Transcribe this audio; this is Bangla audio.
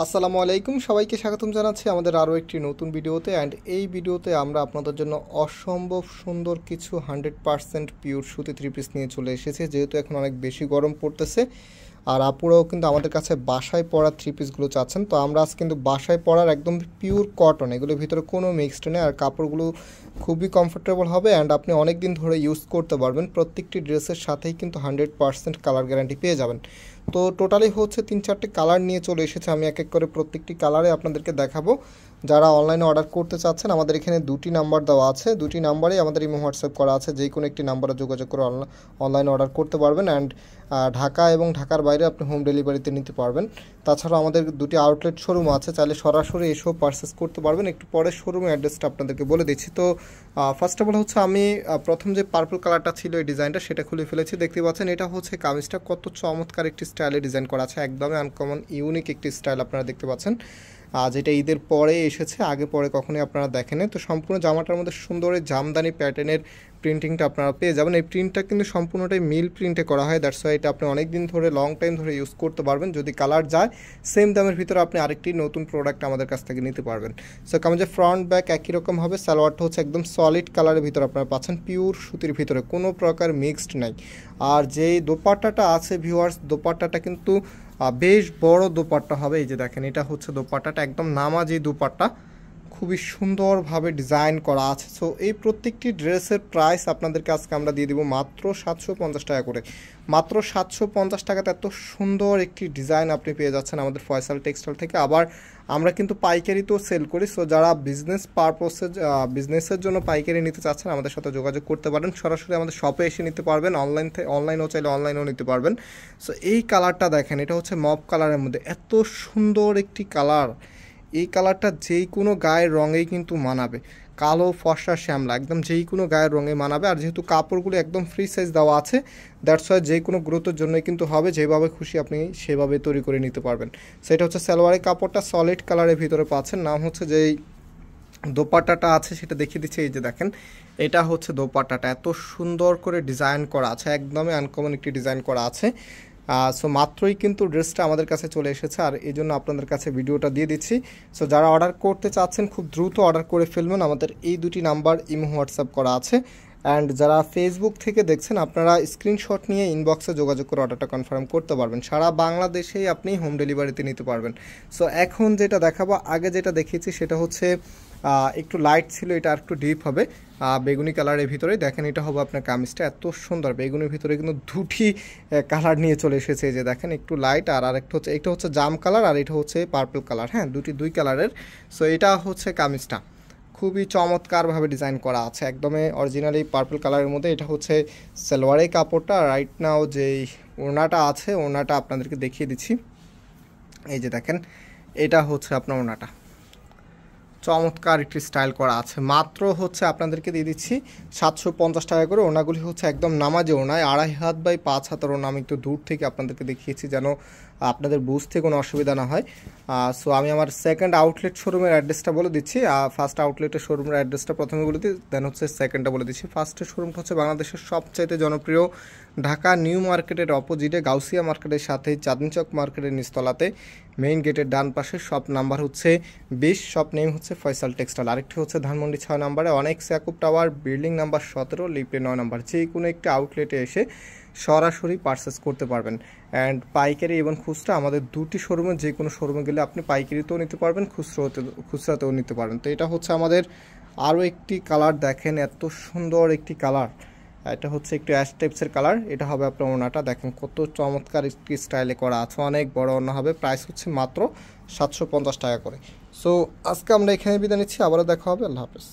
আসসালামু আলাইকুম, সবাইকে স্বাগতম জানাচ্ছি আমাদের আরও একটি নতুন ভিডিওতে। অ্যান্ড এই ভিডিওতে আমরা আপনাদের জন্য অসম্ভব সুন্দর কিছু 100% পিওর সুতি থ্রি পিস নিয়ে চলে এসেছি। যেহেতু এখন অনেক বেশি গরম পড়তেছে আর আপুরাও কিন্তু আমাদের কাছে বাসায় পরা থ্রি পিসগুলো চাচ্ছেন, তো আমরা আজ কিন্তু বাসায় পরার একদম পিওর কটন, এগুলোর ভিতরে কোনো মিক্সড নেই আর কাপড়গুলো খুবই কমফোর্টেবল হবে অ্যান্ড আপনি অনেক দিন ধরে ইউজ করতে পারবেন। প্রত্যেকটি ড্রেসের সাথেই কিন্তু 100% কালার গ্যারান্টি পেয়ে যাবেন। তো টোটালি হচ্ছে 3-4টি কালার নিয়ে চলে এসেছে, আমি এক এক করে প্রত্যেকটি কালারে আপনাদেরকে দেখাবো। যারা অনলাইনে অর্ডার করতে চাচ্ছেন আমাদের এখানে দুটি নাম্বার দেওয়া আছে, দুটি নাম্বারেই আমাদের ইমো হোয়াটসঅ্যাপ করা আছে, যে কোনো একটি নাম্বারে যোগাযোগ করে অনলাইনে অর্ডার করতে পারবেন। অ্যান্ড ঢাকা এবং ঢাকার বাইরে আপনি হোম ডেলিভারিতে নিতে পারবেন। তাছাড়াও আমাদের দুটি আউটলেট শোরুম আছে, চাইলে সরাসরি এসেও পারচেস করতে পারবেন। একটু পরে শোরুমের অ্যাড্রেসটা আপনাদেরকে বলে দিচ্ছি। তো ফার্স্ট অফ অল হচ্ছে আমি প্রথম যে পার্পল কালারটা ছিল এই ডিজাইনটা সেটা খুলে ফেলেছি, দেখতে পাচ্ছেন। এটা হচ্ছে কামিজটা কত চমৎকার একটি স্টাইলে ডিজাইন করা আছে, একদমই আনকমন ইউনিক একটি স্টাইল আপনারা দেখতে পাচ্ছেন। যেটা ঈদের পরে এসেছে, আগে পরে কখনোই আপনারা দেখেন। তো সম্পূর্ণ জামাটার মধ্যে সুন্দর জামদানি প্যাটার্নের প্রিন্টিংটা আপনারা পেয়ে যাবেন। এই প্রিন্টটা কিন্তু সম্পূর্ণটাই মিল প্রিন্টে করা হয়, দ্যাটস ওয়াই এটা আপনি অনেক দিন ধরে লং টাইম ধরে ইউজ করতে পারবেন। যদি কালার যায় সেম দামের ভিতরে আপনি আরেকটি নতুন প্রোডাক্ট আমাদের কাছ থেকে নিতে পারবেন। সো কামিজের ফ্রন্ট ব্যাক একই রকম হবে। সালোয়ারটা হচ্ছে একদম সলিড কালারের ভিতরে আপনারা পাচ্ছেন, পিওর সুতির ভিতরে, কোনো প্রকার মিক্সড নাই। আর যেই দোপাট্টাটা আছে ভিউয়ার্স, দোপাট্টাটা কিন্তু বেশ বড় দোপাট্টা হবে। এই যে দেখেন, এটা হচ্ছে দোপাট্টাটা, একদম নামাজি দোপাট্টা, খুবই সুন্দরভাবে ডিজাইন করা আছে। সো এই প্রত্যেকটি ড্রেসের প্রাইস আপনাদেরকে আজকে আমরা দিয়ে দিব মাত্র 750 টাকা করে। মাত্র 750 টাকাতে এত সুন্দর একটি ডিজাইন আপনি পেয়ে যাচ্ছেন আমাদের ফয়সাল টেক্সটাইল থেকে। আবার আমরা কিন্তু পাইকারিতেও সেল করি। সো যারা বিজনেস পারপসে বিজনেসের জন্য পাইকারি নিতে চাচ্ছেন আমাদের সাথে যোগাযোগ করতে পারেন, সরাসরি আমাদের শপে এসে নিতে পারবেন, অনলাইনেও চাইলে অনলাইনেও নিতে পারবেন। সো এই কালারটা দেখেন, এটা হচ্ছে মপ কালারের মধ্যে এত সুন্দর একটি কালার। এই কালারটা যেই কোনো গায়ের রঙেই কিন্তু মানাবে, কালো ফর্সা শ্যামলা একদম যেই কোনো গায়ের রঙে মানাবে। আর যেহেতু কাপড়গুলো একদম ফ্রি সাইজ দেওয়া আছে, দ্যাটস ওয়াই যে কোনো গ্রোথের জন্যই কিন্তু হবে, যেভাবে খুশি আপনি সেভাবে তৈরি করে নিতে পারবেন। সেটা হচ্ছে সালোয়ারের কাপড়টা সলিড কালারের ভিতরে পাচ্ছেন। নাম হচ্ছে যেই দোপাট্টাটা আছে সেটা দেখিয়ে দিচ্ছে, এই যে দেখেন, এটা হচ্ছে দোপাট্টাটা, এত সুন্দর করে ডিজাইন করা আছে, একদমই আনকমন একটি ডিজাইন করা আছে। সো মাত্রই কিন্তু ড্রেসটা আমাদের কাছে চলে এসেছে আর এই জন্য আপনাদের কাছে ভিডিওটা দিয়ে দিচ্ছি। সো যারা অর্ডার করতে চাচ্ছেন খুব দ্রুত অর্ডার করে ফেলবেন, আমাদের এই দুটি নাম্বার ইমো হোয়াটসঅ্যাপ করা আছে। অ্যান্ড যারা ফেসবুক থেকে দেখছেন আপনারা স্ক্রিনশট নিয়ে ইনবক্সে যোগাযোগ করে অর্ডারটা কনফার্ম করতে পারবেন। সারা বাংলাদেশেই আপনি হোম ডেলিভারিতে নিতে পারবেন। সো এখন যেটা দেখাবো, আগে যেটা দেখিয়েছি সেটা হচ্ছে একটু লাইট ছিল, এটা আর একটু ডিপ হবে বেগুনি কালারের ভিতরে। দেখেন, এটা হবে আপনার কামিজটা, এত সুন্দর বেগুনির ভিতরে কিন্তু দুটি কালার নিয়ে চলে এসেছে। যে দেখেন, একটু লাইট আর আরেকটা হচ্ছে, এটা হচ্ছে জাম কালার আর এটা হচ্ছে পার্পল কালার। হ্যাঁ, দুই কালারের। সো এটা হচ্ছে কামিজটা, খুবই চমৎকারভাবে ডিজাইন করা আছে, একদমই অরিজিনালি পার্পল কালারের মধ্যে। এটা হচ্ছে সালোয়ারের কাপড়টা। রাইট নাও যেই ওড়নাটা আছে, ওড়নাটা আপনাদেরকে দেখিয়ে দিচ্ছি। এই যে দেখেন, এটা হচ্ছে আপনার ওড়নাটা, চমৎকার একটি স্টাইল করা আছে। মাত্র হচ্ছে আপনাদেরকে দিয়ে দিচ্ছি 750 টাকা করে। ওনাগুলি হচ্ছে একদম নামাজি ওনায়, 2.5 হাত বাই 5 হাতের ওনা। আমি একটু দূর থেকে আপনাদেরকে দেখিয়েছি যেন আপনাদের বুঝতে কোনো অসুবিধা না হয়। সো আমি আমার সেকেন্ড আউটলেট শোরুমের অ্যাড্রেসটা বলে দিচ্ছি। ফার্স্ট আউটলেটের শোরুমের অ্যাড্রেসটা প্রথমে বলে দিই, দেন হচ্ছে সেকেন্ডটা বলে দিচ্ছি। ফার্স্টের শোরুমটা হচ্ছে বাংলাদেশের সবচাইতে জনপ্রিয় ঢাকা নিউ মার্কেটের অপোজিটে গাউসিয়া মার্কেটের সাথে চাঁদনী চক মার্কেটের নিচতলাতে মেইন গেটের ডান পাশে। শপ নাম্বার হচ্ছে 20, শপ নেম হচ্ছে ফয়সাল টেক্সটাইল। আরেকটি হচ্ছে ধানমন্ডি 6 নম্বরে অনেক্স ইয়াকুব টাওয়ার, বিল্ডিং নাম্বার 17, লিফটে 9 নম্বর। যে কোনো একটি আউটলেটে এসে সরাসরি পারচেস করতে পারবেন। অ্যান্ড পাইকারি এবং খুচরা আমাদের দুটি শোরুমে, যে কোনো শোরুমে গেলে আপনি পাইকারিতেও নিতে পারবেন, খুচরাতেও নিতে পারবেন। তো এটা হচ্ছে আমাদের আরও একটি কালার, দেখেন এত সুন্দর একটি কালার। এটা হচ্ছে একটু অ্যাশ টাইপসের কালার। এটা হবে আপনার ওড়নাটা, দেখেন কত চমৎকার একটি স্টাইলে করা আছে, অনেক বড় ওড়না হবে। প্রাইস হচ্ছে মাত্র 750 টাকা করে। সো আজকে আমরা এখানে বিদায় নিচ্ছি, আবারও দেখা হবে। আল্লাহ হাফেজ।